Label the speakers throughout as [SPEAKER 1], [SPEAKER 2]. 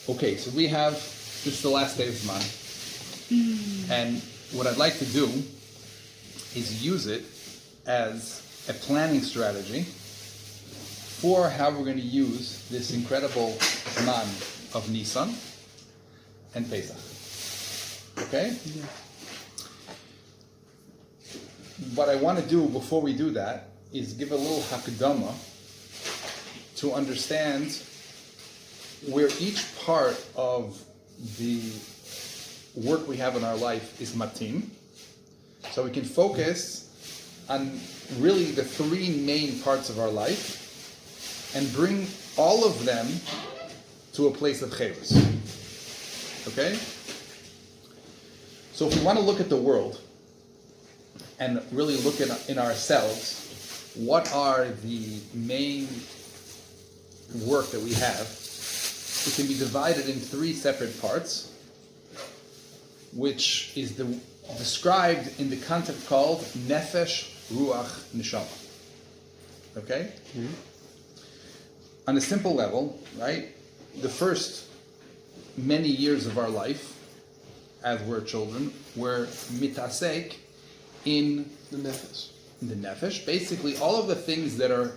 [SPEAKER 1] Okay, so we have, this is the last day of Zman. And what I'd like to do is use it as a planning strategy for how we're going to use this incredible Zman of Nissan and Pesach. Okay?
[SPEAKER 2] Yeah.
[SPEAKER 1] What I want to do before we do that is give a little hakdama to understand where each part of the work we have in our life is matim, so we can focus on really the three main parts of our life and bring all of them to a place of chayrus. Okay? So if we want to look at the world and really look in ourselves, what are the main work that we have? It can be divided in three separate parts, which is described in the concept called nefesh, ruach, neshama. Okay? Mm-hmm. On a simple level, right? The first many years of our life, as we're children, we're mitasek in
[SPEAKER 2] The nefesh.
[SPEAKER 1] the nefesh. Basically, all of the things that are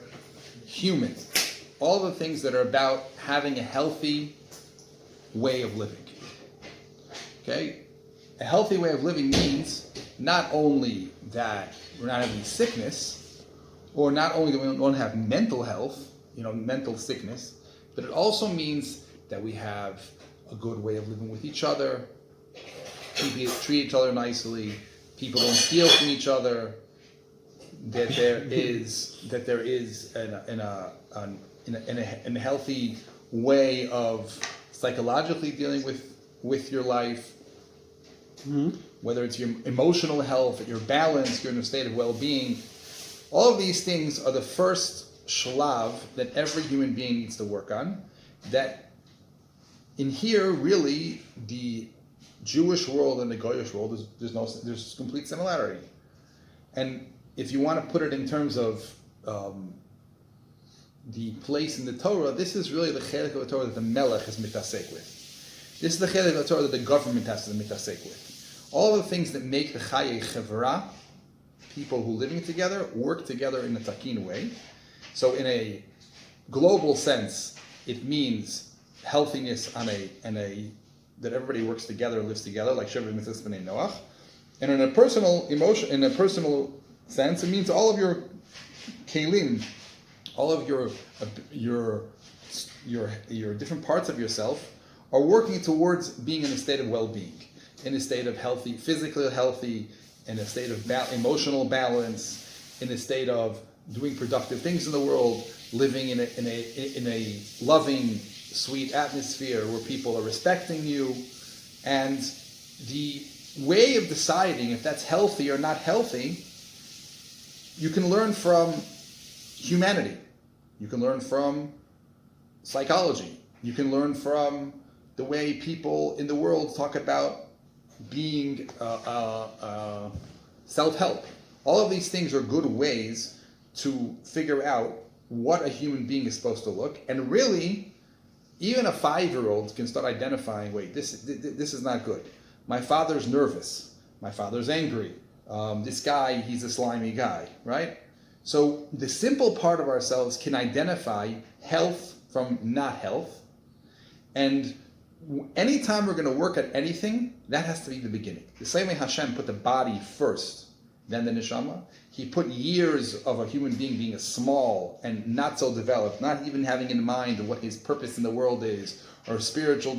[SPEAKER 1] human, all of the things that are about having a healthy way of living. Okay? A healthy way of living means not only that we're not having sickness, or not only that we don't have mental health, mental sickness, but it also means that we have a good way of living with each other, people treat each other nicely, people don't steal from each other, that there is in a healthy way of psychologically dealing with your life, whether it's your emotional health, your balance, you're in a state of well-being. All of these things are the first shlav that every human being needs to work on. That in here, really, the Jewish world and the Goyish world, there's complete similarity. And if you want to put it in terms of the place in the Torah, this is really the chelik of the Torah that the Melech is mitasek with. This is the chelik of the Torah that the government has to mitasek with. All of the things that make the Chaye Chevra, people who living together, work together in a takin way. So in a global sense, it means healthiness that everybody works together and lives together, like Sheva Mitzvah B'nai Noach. And in a personal sense, it means all of your kelim, all of your different parts of yourself are working towards being in a state of well-being, in a state of healthy, physically healthy, in a state of emotional balance, in a state of doing productive things in the world, living in a loving, sweet atmosphere where people are respecting you. And the way of deciding if that's healthy or not healthy, you can learn from humanity. You can learn from psychology. You can learn from the way people in the world talk about being self-help. All of these things are good ways to figure out what a human being is supposed to look. And really, even a 5-year-old can start identifying, wait, this is not good. My father's nervous. My father's angry. This guy, he's a slimy guy, right? So the simple part of ourselves can identify health from not health. And anytime we're going to work at anything, that has to be the beginning. The same way Hashem put the body first, then the neshama, He put years of a human being a small and not so developed, not even having in mind what his purpose in the world is, or spiritual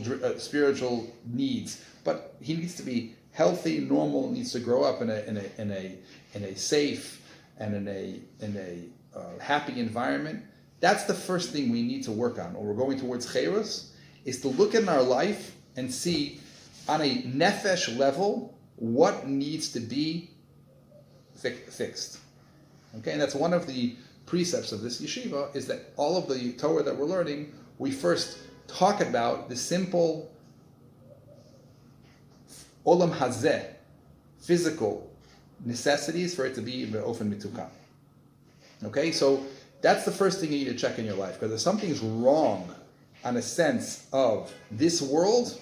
[SPEAKER 1] needs. But he needs to be healthy, normal, needs to grow up in a safe and in a happy environment. That's the first thing we need to work on. When we're going towards chayrus, is to look in our life and see on a nefesh level what needs to be fixed. Okay, and that's one of the precepts of this yeshiva, is that all of the Torah that we're learning, we first talk about the simple olam hazeh, physical necessities for it to be be'ofen mitukan. Okay, so that's the first thing you need to check in your life, because if something's wrong on a sense of this world,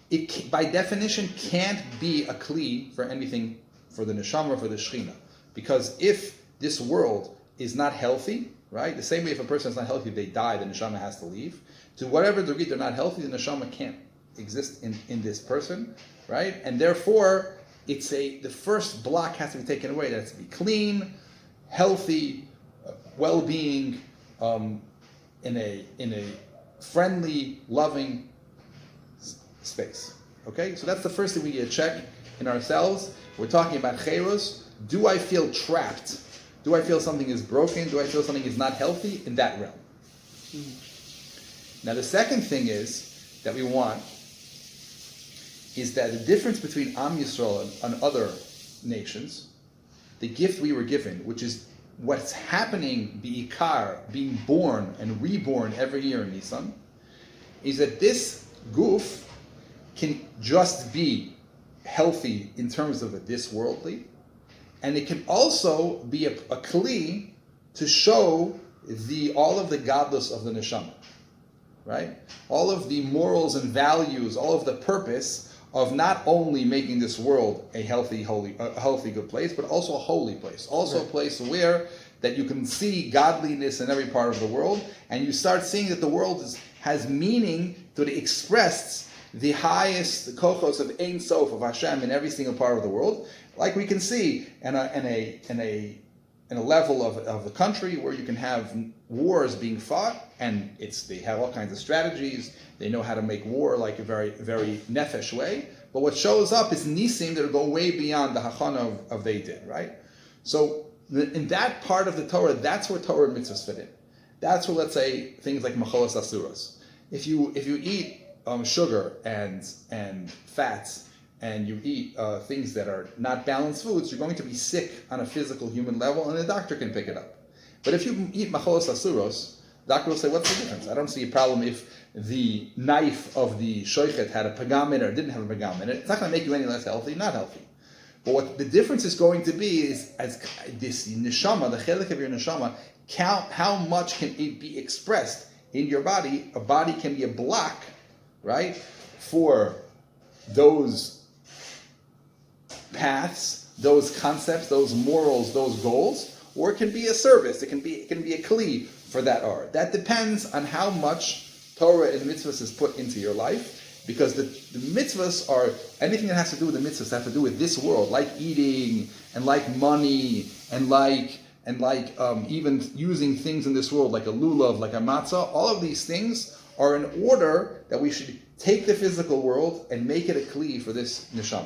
[SPEAKER 1] it by definition can't be a kli for anything for the neshama, for the shechina. Because if this world is not healthy, right? The same way if a person is not healthy, they die, the neshama has to leave. To whatever degree they're not healthy, the neshama can't exist in this person, right? And therefore, the first block has to be taken away. That has to be clean, healthy, well-being, in a friendly, loving space. Okay, so that's the first thing we need to check in ourselves. We're talking about cheros. Do I feel trapped? Do I feel something is broken? Do I feel something is not healthy in that realm? Now the second thing is that we want is that the difference between Am Yisrael and other nations, the gift we were given, which is what's happening, bi'ikar, being born and reborn every year in Nissan, is that this goof can just be healthy in terms of this worldly, and it can also be a kli to show all of the godless of the neshama, right? All of the morals and values, all of the purpose of not only making this world a healthy, good place, but also a holy place. Also a place where that you can see godliness in every part of the world, and you start seeing that the world has meaning to the expressed the highest kochos of Ein Sof of Hashem in every single part of the world, like we can see in a level of the country where you can have wars being fought, and they have all kinds of strategies. They know how to make war like a very, very nefesh way. But what shows up is nisim that go way beyond the hachana of they did, right? So in that part of the Torah, that's where Torah and mitzvahs fit in. That's where, let's say, things like macholas asuros. If you eat sugar and fats, and you eat things that are not balanced foods, you're going to be sick on a physical human level, and the doctor can pick it up. But if you eat macholos asuros, the doctor will say, what's the difference? I don't see a problem if the knife of the shoichet had a pagam in it or didn't have a pagam in it. It's not going to make you any less healthy, not healthy. But what the difference is going to be is, as this neshama, the chelik of your neshama, count how much can it be expressed in your body. A body can be a block, right, for those paths, those concepts, those morals, those goals, or it can be a service. It can be a kli for that art. That depends on how much Torah and mitzvahs is put into your life, because the mitzvahs are anything that has to do with the mitzvahs have to do with this world, like eating and like money and like even using things in this world, like a lulav, like a matzah. All of these things are in order that we should take the physical world and make it a kli for this neshama.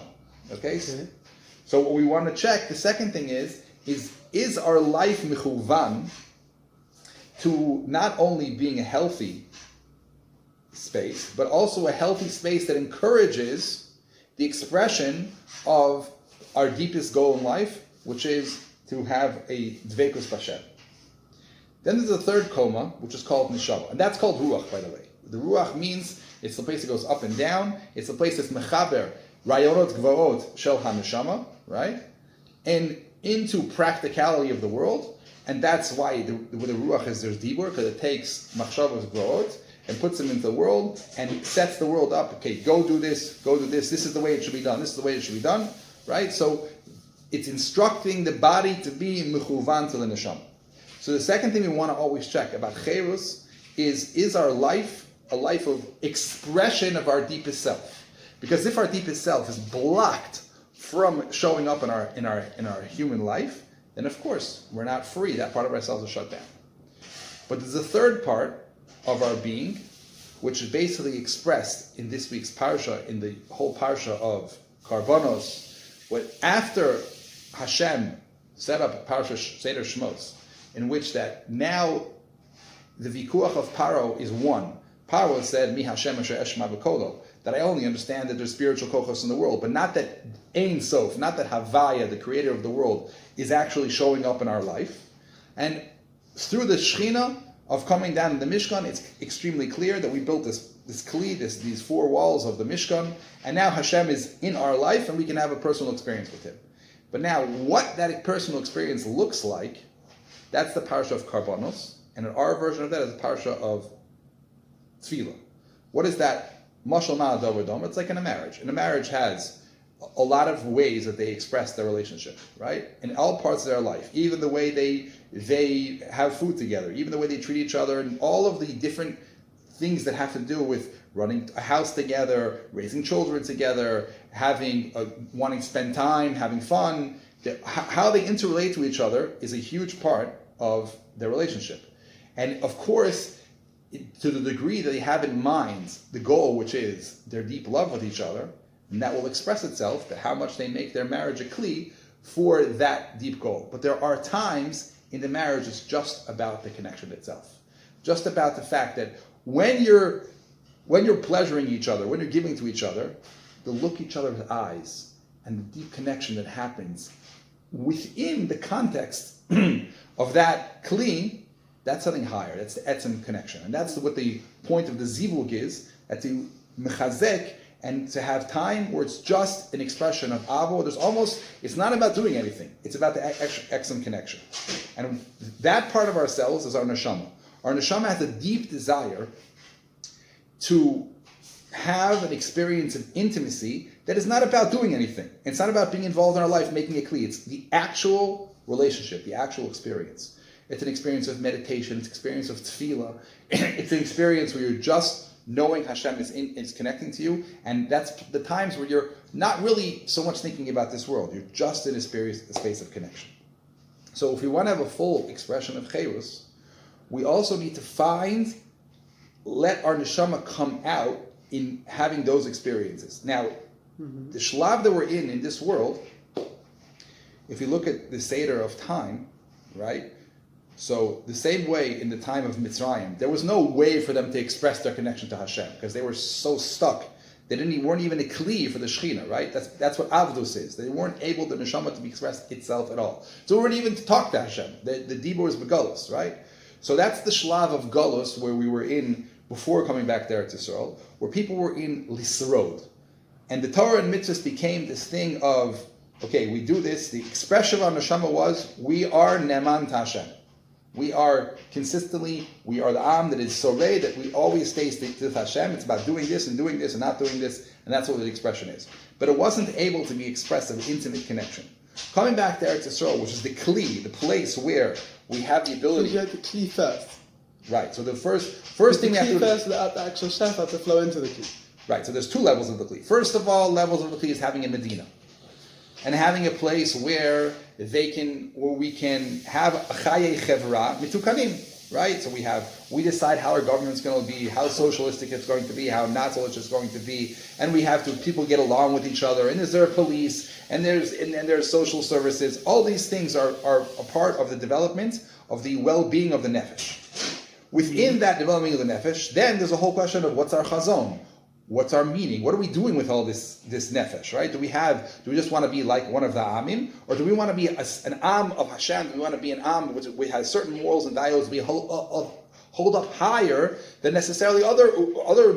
[SPEAKER 1] Okay? So what we want to check, the second thing is our life mechuvan to not only being a healthy space, but also a healthy space that encourages the expression of our deepest goal in life, which is to have a dveikus b'Hashem. Then there's a third koma, which is called neshama, and that's called ruach, by the way. The ruach means it's the place that goes up and down. It's the place that's mechaber rayonot gvarot shel haneshama, right? And into practicality of the world, and that's why the ruach is there's dibur, because it takes machshavos gvarot and puts them into the world and sets the world up. Okay, go do this. This is the way it should be done. This is the way it should be done, right? So it's instructing the body to be mechuvan to the neshama. So the second thing we want to always check about cherus is our life a life of expression of our deepest self? Because if our deepest self is blocked from showing up in our human life, then of course we're not free. That part of ourselves is shut down. But there's a third part of our being, which is basically expressed in this week's parsha, in the whole parsha of Karbonos, what after Hashem set up a parsha Seder Shmos, in which that now the vikuach of Paro is one. Paro said, Mi Hashem asher eshma v'kolo, that I only understand that there's spiritual kochos in the world, but not that Ein Sof, not that Havaya, the creator of the world, is actually showing up in our life. And through the Shechina of coming down in the Mishkan, it's extremely clear that we built this kli, these four walls of the Mishkan, and now Hashem is in our life and we can have a personal experience with Him. But now, what that personal experience looks like, that's the parsha of Karbonos, and our version of that is the parsha of tefillah. What is that? Mashal ma'adavadom. It's like in a marriage. And a marriage has a lot of ways that they express their relationship, right? In all parts of their life, even the way they have food together, even the way they treat each other, and all of the different things that have to do with running a house together, raising children together, having wanting to spend time, having fun. How they interrelate to each other is a huge part of their relationship. And of course, to the degree that they have in mind the goal, which is their deep love with each other, and that will express itself to how much they make their marriage a kli for that deep goal. But there are times in the marriage it's just about the connection itself. Just about the fact that when you're pleasuring each other, when you're giving to each other, the look each other's eyes and the deep connection that happens within the context of that kli, that's something higher. That's the etzem connection. And that's what the point of the zivug is, that to mechazek and to have time where it's just an expression of avo. It's not about doing anything. It's about the etzem connection. And that part of ourselves is our neshama. Our neshama has a deep desire to have an experience of intimacy that is not about doing anything. It's not about being involved in our life, making it clear. It's the actual relationship, the actual experience. It's an experience of meditation. It's an experience of tefillah. It's an experience where you're just knowing Hashem is connecting to you, and that's the times where you're not really so much thinking about this world. You're just in a space of connection. So if we want to have a full expression of cherus, we also need to let our neshama come out in having those experiences. Now, the shlav that we're in this world, if you look at the Seder of time, right? So the same way in the time of Mitzrayim, there was no way for them to express their connection to Hashem because they were so stuck. They weren't even a kli for the Shekhinah, right? That's what Avdus is. They weren't able, the neshama, to be expressed itself at all. So we weren't even to talk to Hashem. The dibur is begolus, right? So that's the shlav of golus where we were in before coming back there to Yisrael, where people were in lisrod. And the Torah and mitzvahs became this thing of, okay, we do this. The expression of our neshama was, we are neman to Hashem. We are the Am that is sorei, that we always stay to Hashem. It's about doing this and not doing this, and that's what the expression is. But it wasn't able to be expressed of intimate connection. Coming back to Eretz Yisrael, which is the kli, the place where we have the ability.
[SPEAKER 2] So you have the kli first.
[SPEAKER 1] Right. So the first thing we have to do.
[SPEAKER 2] First, the actual shefa to flow into the kli.
[SPEAKER 1] Right. So there's two levels of the kli. First of all, levels of the kli is having a Medina. And having a place where we can have a chaye chevra mitukanim, right? So we decide how our government's going to be, how socialistic it's going to be, how not socialist it's going to be, and people get along with each other. And is there a police? And there's social services. All these things are a part of the development of the well-being of the nefesh. Within that development of the nefesh, then there's a whole question of what's our chazon. What's our meaning? What are we doing with all this nefesh, right? Do we just want to be like one of the amim? Or do we want to be an am of Hashem? Do we want to be an am which has certain morals and values we hold up higher than necessarily other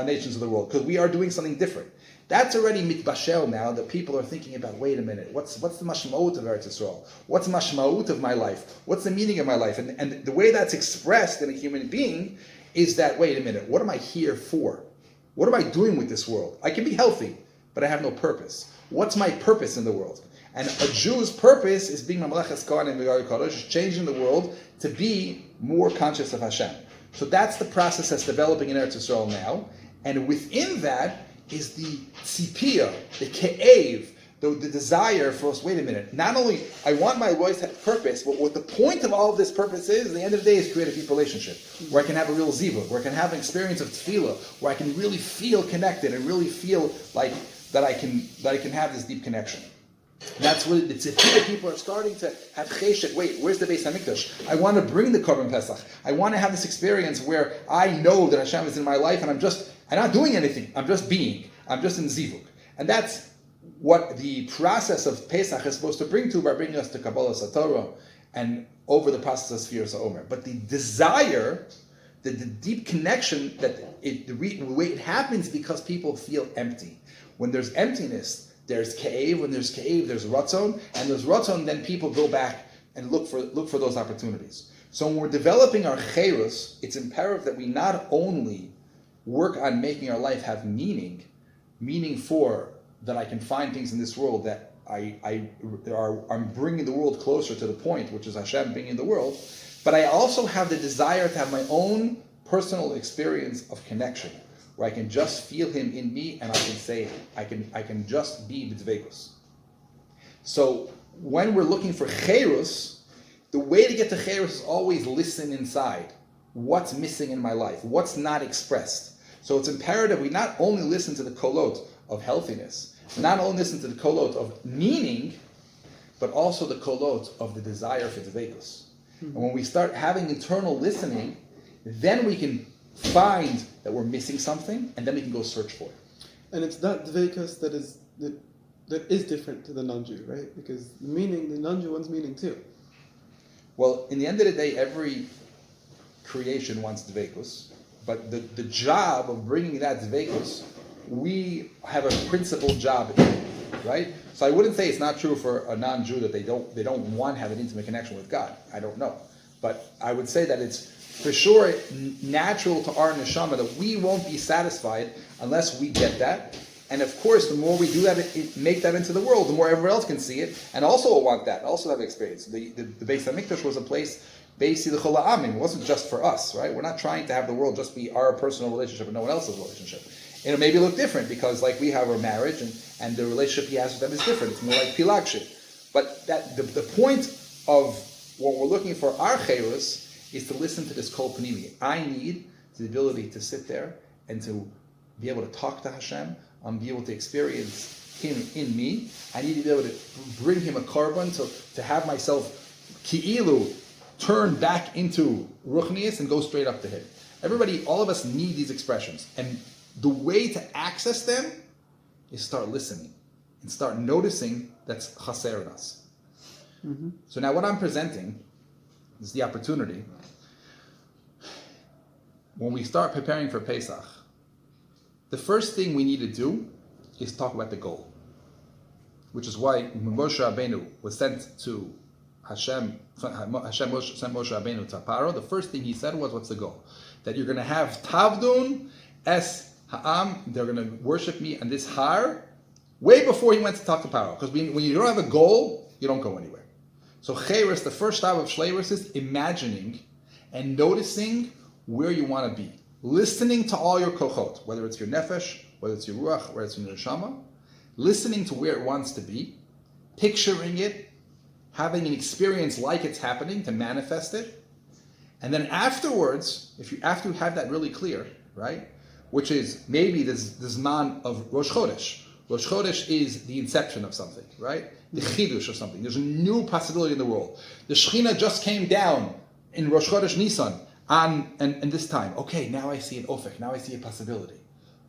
[SPEAKER 1] nations of the world? Because we are doing something different. That's already mitbashel now, that people are thinking about, wait a minute, what's the mashmaut of Eretz Yisrael? What's the mashmaut of my life? What's the meaning of my life? And the way that's expressed in a human being is that, wait a minute, what am I here for? What am I doing with this world? I can be healthy, but I have no purpose. What's my purpose in the world? And a Jew's purpose is being Mamlech Haskaran and V'Gari Kodesh, changing the world to be more conscious of Hashem. So that's the process that's developing in Eretz Yisrael now. And within that is the tzipiyah, the ke'ev, the desire for us, wait a minute, not only I want my voice to have purpose, but what the point of all of this purpose is, at the end of the day, is create a deep relationship, where I can have a real zivug, where I can have an experience of tefillah, where I can really feel connected and really feel like that I can have this deep connection. That's what the tzipiyah people are starting to have cheshek. Wait, where's the Beis Hamikdash? I want to bring the Korban Pesach. I want to have this experience where I know that Hashem is in my life, and I'm not doing anything. I'm just being. I'm just in zivug, and that's what the process of Pesach is supposed to bring to by bringing us to Kabbalah Satorah and over the process of Sfiras HaOmer. But the desire, the deep connection, the way it happens because people feel empty. When there's emptiness, there's Ka'ev. When there's Ka'ev, there's Ratzon. And there's Ratzon, then people go back and look for those opportunities. So when we're developing our cherus, it's imperative that we not only work on making our life have meaning for that I can find things in this world that I'm bringing the world closer to the point, which is Hashem being in the world, but I also have the desire to have my own personal experience of connection, where I can just feel Him in me, and I can say, I can just be b'dveikus. So when we're looking for cherus, the way to get to cherus is always listen inside. What's missing in my life? What's not expressed? So it's imperative we not only listen to the kolot of healthiness, not only listen to the kolot of meaning, but also the kolot of the desire for dveikus. And when we start having internal listening, then we can find that we're missing something, and then we can go search for it.
[SPEAKER 2] And it's that dveikus that is different to the non-Jew, right? Because the non-Jew wants meaning too.
[SPEAKER 1] Well, in the end of the day, every creation wants dveikus, but the job of bringing that dveikus, we have a principal job in it, right? So I wouldn't say it's not true for a non-Jew that they don't want to have an intimate connection with God. I don't know, but I would say that it's for sure natural to our neshama that we won't be satisfied unless we get that. And of course, the more we do that, make that into the world, the more everyone else can see it, and also will want that, also have experience. The Beis HaMikdash was a place, Beis L'chol Ha'amim. It wasn't just for us, right? We're not trying to have the world just be our personal relationship and no one else's relationship. It'll maybe look different because, like we have our marriage, and the relationship he has with them is different. It's more like pilagship. But that the point of what we're looking for our cherus is to listen to this kol panimi. I need the ability to sit there and to be able to talk to Hashem, be able to experience Him in me. I need to be able to bring Him a korban, to have myself ki'ilu turn back into ruchnius and go straight up to Him. Everybody, all of us need these expressions. And the way to access them is start listening and start noticing that's chaser in us. Mm-hmm. So now what I'm presenting is the opportunity. When we start preparing for Pesach, the first thing we need to do is talk about the goal, which is why when Moshe Rabbeinu was sent to Hashem sent Moshe Rabbeinu to Paro, the first thing he said was, what's the goal? That you're going to have Tavdun es Ha'am, they're going to worship me on this har, way before he went to talk to Paro. Because when you don't have a goal, you don't go anywhere. So Cheres, the first job of Shleiris is imagining and noticing where you want to be. Listening to all your kochot, whether it's your nefesh, whether it's your ruach, whether it's your neshama, listening to where it wants to be, picturing it, having an experience like it's happening to manifest it, and then afterwards, after you have that really clear, right, which is maybe this Zman of Rosh Chodesh. Rosh Chodesh is the inception of something, right? The chidush of something. There's a new possibility in the world. The Shekhinah just came down in Rosh Chodesh Nissan, and this time, okay, now I see an ofek, now I see a possibility.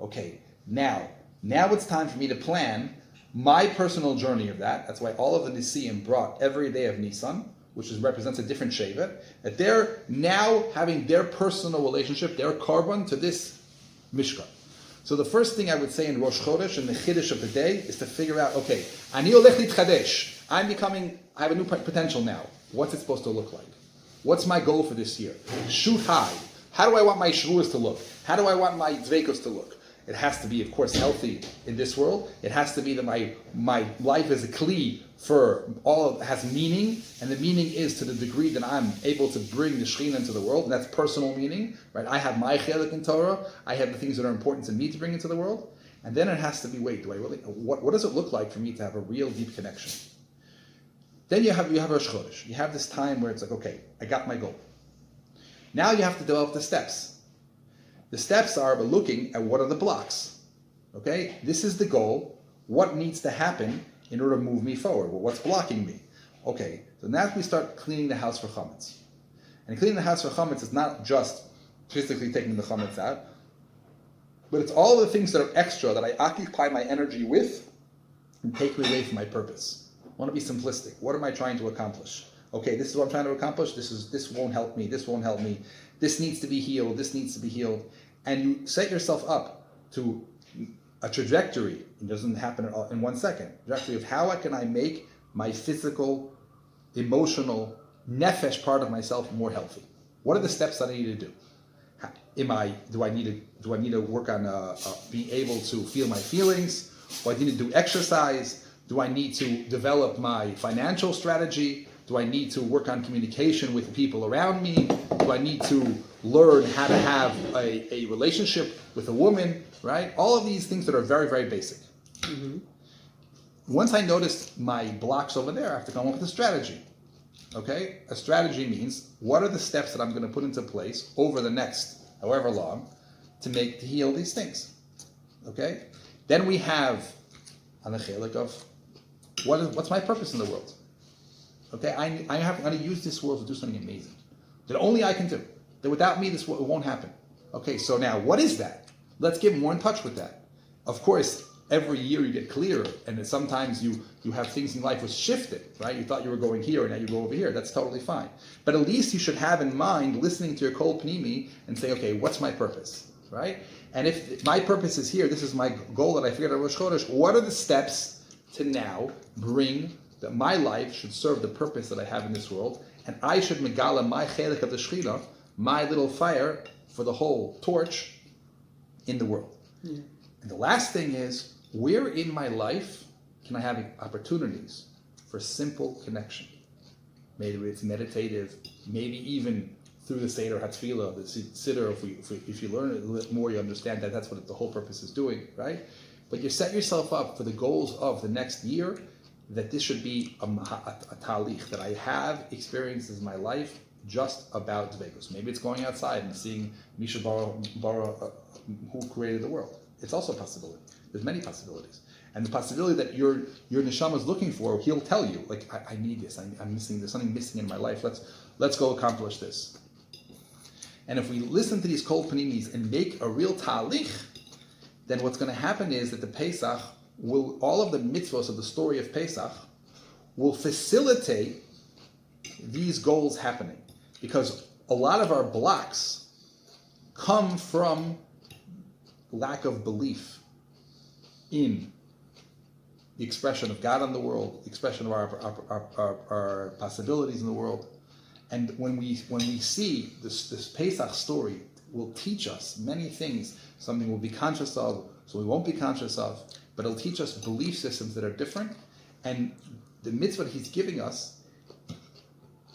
[SPEAKER 1] Okay, now it's time for me to plan my personal journey of that. That's why all of the Nisiim brought every day of Nisan, which represents a different Shevet, that they're now having their personal relationship, their korban to this Mishkan. So the first thing I would say in Rosh Chodesh, and the Chiddush of the day, is to figure out, okay, Ani olech litchadesh. I have a new potential now. What's it supposed to look like? What's my goal for this year? Shoot high. How do I want my shvuas to look? How do I want my dveikos to look? It has to be, of course, healthy in this world. It has to be that my life is a kli for all, has meaning, and the meaning is to the degree that I'm able to bring the Shekhinah into the world, and that's personal meaning, right? I have my chelik in Torah, I have the things that are important to me to bring into the world, and then it has to be, what does it look like for me to have a real deep connection? Then you have Rosh Chodesh. You have this time where it's like, okay, I got my goal. Now you have to develop the steps. The steps are by looking at what are the blocks. Okay, this is the goal. What needs to happen in order to move me forward? Well, what's blocking me? Okay, so now we start cleaning the house for chametz. And cleaning the house for chametz is not just physically taking the chametz out, but it's all the things that are extra that I occupy my energy with and take me away from my purpose. I want to be simplistic. What am I trying to accomplish? Okay, this is what I'm trying to accomplish. This won't help me. This won't help me. This needs to be healed. This needs to be healed. And you set yourself up to a trajectory. It doesn't happen in 1 second. Trajectory of how can I make my physical, emotional, nefesh part of myself more healthy? What are the steps that I need to do? Do I need to work on being able to feel my feelings? Do I need to do exercise? Do I need to develop my financial strategy? Do I need to work on communication with the people around me? Do I need to learn how to have a relationship with a woman, right? All of these things that are very, very basic.
[SPEAKER 2] Mm-hmm.
[SPEAKER 1] Once I noticed my blocks over there, I have to come up with a strategy. Okay? A strategy means what are the steps that I'm going to put into place over the next however long to heal these things. Okay? Then we have on the chelik of what's my purpose in the world. Okay, I'm going to use this world to do something amazing that only I can do. That without me, this won't happen. Okay, so now what is that? Let's get more in touch with that. Of course, every year you get clearer, and sometimes you have things in life which shifted, right? You thought you were going here, and now you go over here. That's totally fine. But at least you should have in mind listening to your kol pnimi and say, okay, what's my purpose, right? And if my purpose is here, this is my goal that I figured out Rosh Chodesh. What are the steps to now bring that my life should serve the purpose that I have in this world, and I should megala my chelik of the Shechina, my little fire for the whole torch in the world. Yeah. And the last thing is, where in my life can I have opportunities for simple connection? Maybe it's meditative, maybe even through the Seder HaTfilah, the Siddur, if you learn it a little more, you understand that that's what the whole purpose is doing, right? But you set yourself up for the goals of the next year, that this should be a talich, that I have experiences in my life just about dvekus. Maybe it's going outside and seeing Misha Bara, who created the world. It's also a possibility. There's many possibilities. And the possibility that your neshama is looking for, he'll tell you, like, I need this, I'm missing, there's something missing in my life, let's go accomplish this. And if we listen to these kol panimis and make a real talich, then what's going to happen is that the Pesach all of the mitzvahs of the story of Pesach will facilitate these goals happening. Because a lot of our blocks come from lack of belief in the expression of God in the world, the expression of our possibilities in the world. And when we see this Pesach story will teach us many things, something we'll be conscious of, so we won't be conscious of, but it'll teach us belief systems that are different, and the mitzvah he's giving us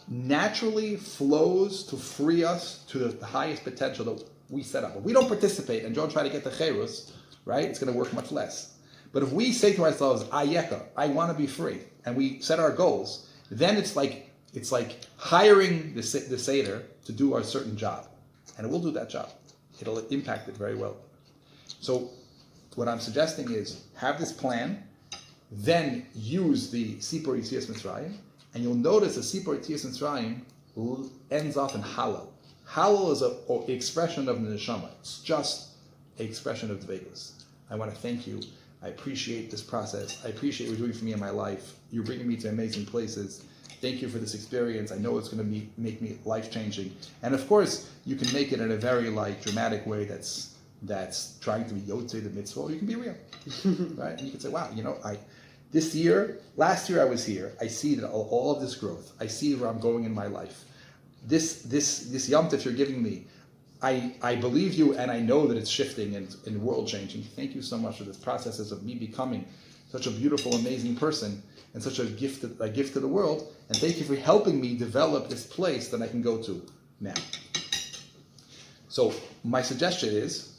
[SPEAKER 1] naturally flows to free us to the highest potential that we set up. If we don't participate and don't try to get the cherus, right, it's going to work much less. But if we say to ourselves, Ayeka, I want to be free, and we set our goals, then it's like hiring the Seder to do our certain job, and it will do that job. It'll impact it very well. So what I'm suggesting is have this plan, then use the Sipur Yitzias Mitzrayim, and you'll notice the Sipur Yitzias Mitzrayim ends off in Hallel. Hallel is an expression of the neshama. It's just an expression of the Vegas. I want to thank you. I appreciate this process. I appreciate what you're doing for me in my life. You're bringing me to amazing places. Thank you for this experience. I know it's going to make me life-changing. And of course, you can make it in a very dramatic way that's trying to be yotze the mitzvah, or you can be real, right? And you can say, wow, last year I was here, I see that all of this growth, I see where I'm going in my life. This Yom Tov you're giving me, I believe you, and I know that it's shifting and world changing. Thank you so much for this processes of me becoming such a beautiful, amazing person, and such a gift to the world, and thank you for helping me develop this place that I can go to now. So my suggestion is,